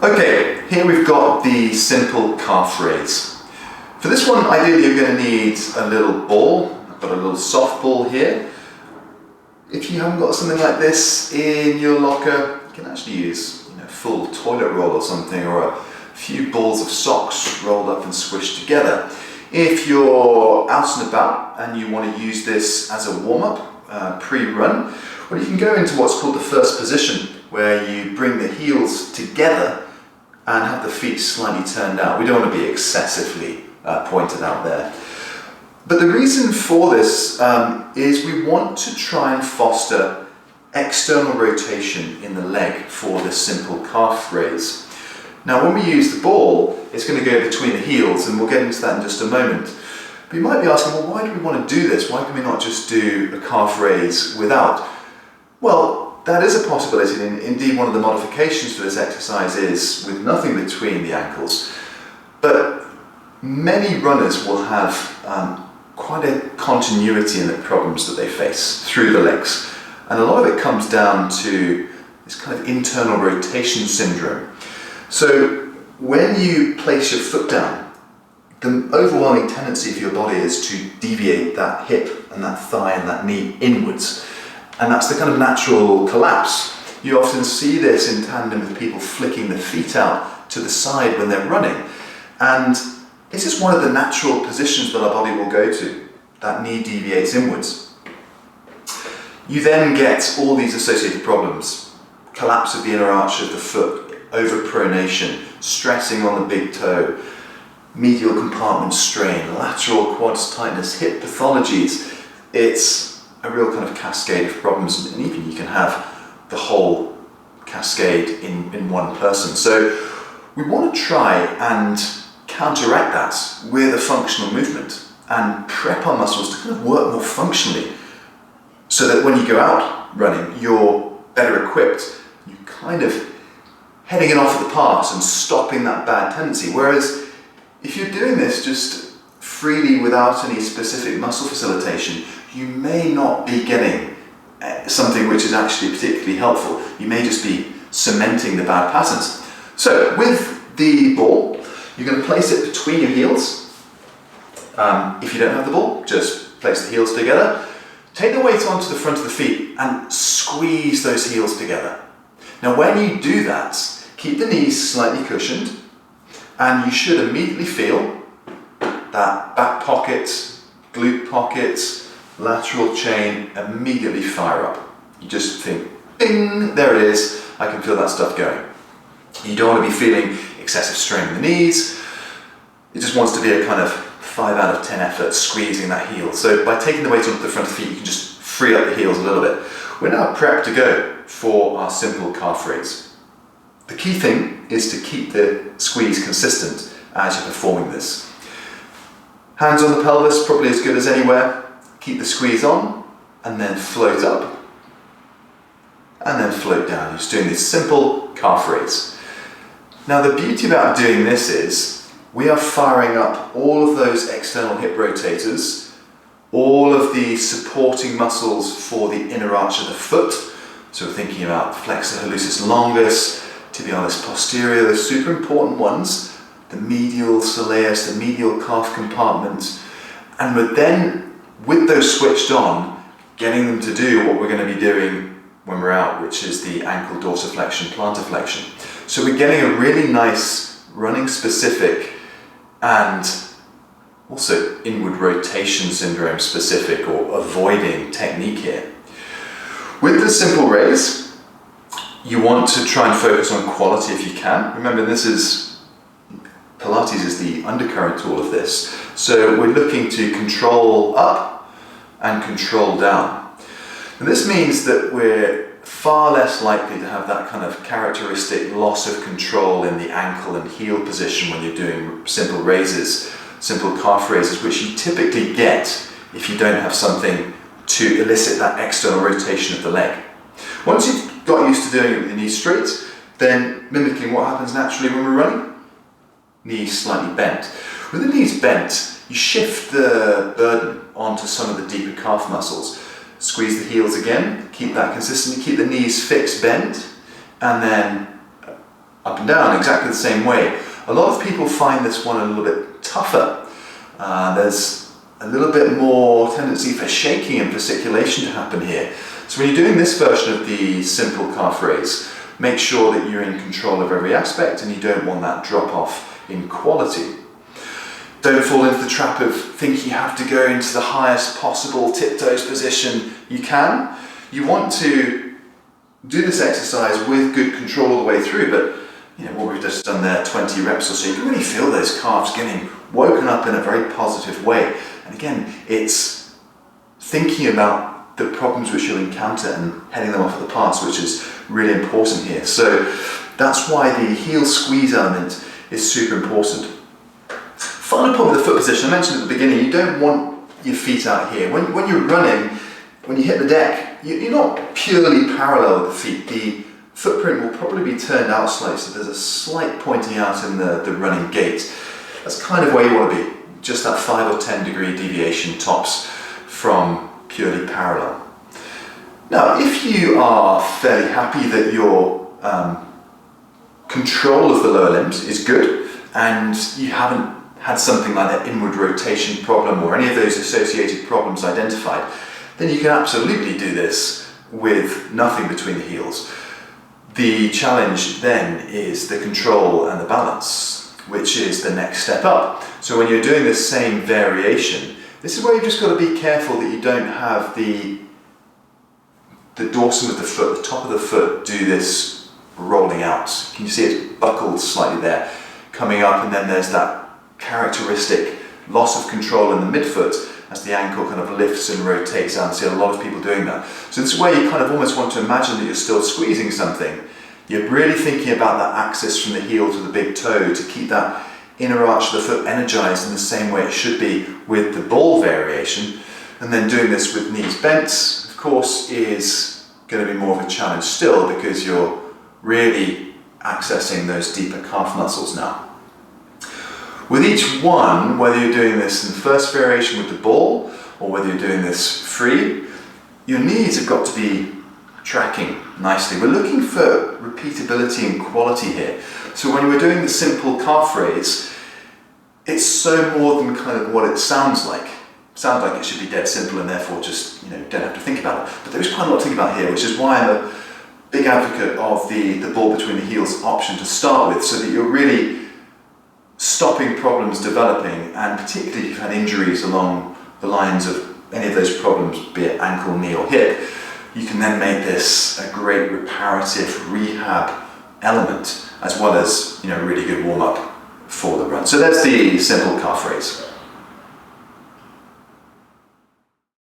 Okay, here we've got the simple calf raise. For this one, ideally you're going to need a little ball. I've got a little soft ball here. If you haven't got something like this in your locker, you can actually use a full toilet roll or something, or a few balls of socks rolled up and squished together. If you're out and about and you want to use this as a warm-up, pre-run, well, you can go into what's called the first position, where you bring the heels together and have the feet slightly turned out. We don't want to be excessively pointed out there. But the reason for this is we want to try and foster external rotation in the leg for this simple calf raise. Now, when we use the ball, it's going to go between the heels, and we'll get into that in just a moment. But you might be asking, well, why do we want to do this? Why can we not just do a calf raise without? Well, that is a possibility, and indeed one of the modifications for this exercise is with nothing between the ankles. But many runners will have quite a continuity in the problems that they face through the legs. And a lot of it comes down to this kind of internal rotation syndrome. So when you place your foot down, the overwhelming tendency for your body is to deviate that hip and that thigh and that knee inwards. And that's the kind of natural collapse. You often see this in tandem with people flicking the feet out to the side when they're running. And this is one of the natural positions that our body will go to. That knee deviates inwards. You then get all these associated problems. Collapse of the inner arch of the foot, overpronation, stressing on the big toe, medial compartment strain, lateral quads tightness, hip pathologies. It's a real kind of cascade of problems, and even you can have the whole cascade in one person. So we want to try and counteract that with a functional movement and prep our muscles to kind of work more functionally, so that when you go out running, you're better equipped. You're kind of heading it off at the pass and stopping that bad tendency. Whereas if you're doing this just freely without any specific muscle facilitation, you may not be getting something which is actually particularly helpful. You may just be cementing the bad patterns. So with the ball, you're going to place it between your heels. If you don't have the ball, just place the heels together. Take the weight onto the front of the feet and squeeze those heels together. Now when you do that, keep the knees slightly cushioned, and you should immediately feel that back pocket, glute pocket, lateral chain immediately fire up. You just think, bing, there it is, I can feel that stuff going. You don't want to be feeling excessive strain in the knees. It just wants to be a kind of 5 out of 10 effort squeezing that heel. So by taking the weight onto the front of the feet, you can just free up the heels a little bit. We're now prepped to go for our simple calf raise. The key thing is to keep the squeeze consistent as you're performing this. Hands on the pelvis, probably as good as anywhere. Keep the squeeze on, and then float up, and then float down. You're just doing this simple calf raise. Now the beauty about doing this is we are firing up all of those external hip rotators, all of the supporting muscles for the inner arch of the foot. So we're thinking about flexor hallucis longus, tibialis posterior, those super important ones, the medial soleus, the medial calf compartment, and we're then, with those switched on, getting them to do what we're going to be doing when we're out, which is the ankle dorsiflexion, plantar flexion. So we're getting a really nice running specific and also inward rotation syndrome specific or avoiding technique here. With the simple raise, you want to try and focus on quality if you can. Remember, Pilates is the undercurrent to all of this. So we're looking to control up and control down. And this means that we're far less likely to have that kind of characteristic loss of control in the ankle and heel position when you're doing simple raises, simple calf raises, which you typically get if you don't have something to elicit that external rotation of the leg. Once you've got used to doing it with the knees straight, then mimicking what happens naturally when we're running, knees slightly bent. With the knees bent, you shift the burden onto some of the deeper calf muscles. Squeeze the heels again, keep that consistent, keep the knees fixed, bent, and then up and down exactly the same way. A lot of people find this one a little bit tougher. There's a little bit more tendency for shaking and for circulation to happen here. So when you're doing this version of the simple calf raise, make sure that you're in control of every aspect and you don't want that drop off in quality. Don't fall into the trap of thinking you have to go into the highest possible tiptoes position you can. You want to do this exercise with good control all the way through, but what we've just done there, 20 reps or so, you can really feel those calves getting woken up in a very positive way. And again, it's thinking about the problems which you'll encounter and heading them off at the pass, which is really important here. So that's why the heel squeeze element is super important. Final point with the foot position, I mentioned at the beginning, you don't want your feet out here. When you're running, when you hit the deck, you're not purely parallel with the feet. The footprint will probably be turned out slightly, so there's a slight pointing out in the running gait. That's kind of where you want to be, just that 5 or 10 degree deviation tops from purely parallel. Now, if you are fairly happy that your control of the lower limbs is good and you haven't had something like that inward rotation problem or any of those associated problems identified, then you can absolutely do this with nothing between the heels. The challenge then is the control and the balance, which is the next step up. So when you're doing this same variation, this is where you've just got to be careful that you don't have the dorsum of the foot, the top of the foot, do this rolling out. Can you see it's buckled slightly there, coming up, and then there's that characteristic loss of control in the midfoot as the ankle kind of lifts and rotates out. I see a lot of people doing that. So this is where you kind of almost want to imagine that you're still squeezing something. You're really thinking about that axis from the heel to the big toe to keep that inner arch of the foot energized in the same way it should be with the ball variation. And then doing this with knees bent, of course, is going to be more of a challenge still because you're really accessing those deeper calf muscles now. With each one, whether you're doing this in the first variation with the ball or whether you're doing this free, your knees have got to be tracking nicely. We're looking for repeatability and quality here. So when we're doing the simple calf raise, it's so more than kind of what it sounds like. It sounds like it should be dead simple and therefore just don't have to think about it. But there's quite a lot to think about here, which is why I'm a big advocate of the ball between the heels option to start with, so that you're really stopping problems developing, and particularly if you've had injuries along the lines of any of those problems, be it ankle, knee or hip, you can then make this a great reparative rehab element as well as a really good warm-up for the run. So that's the simple calf raise.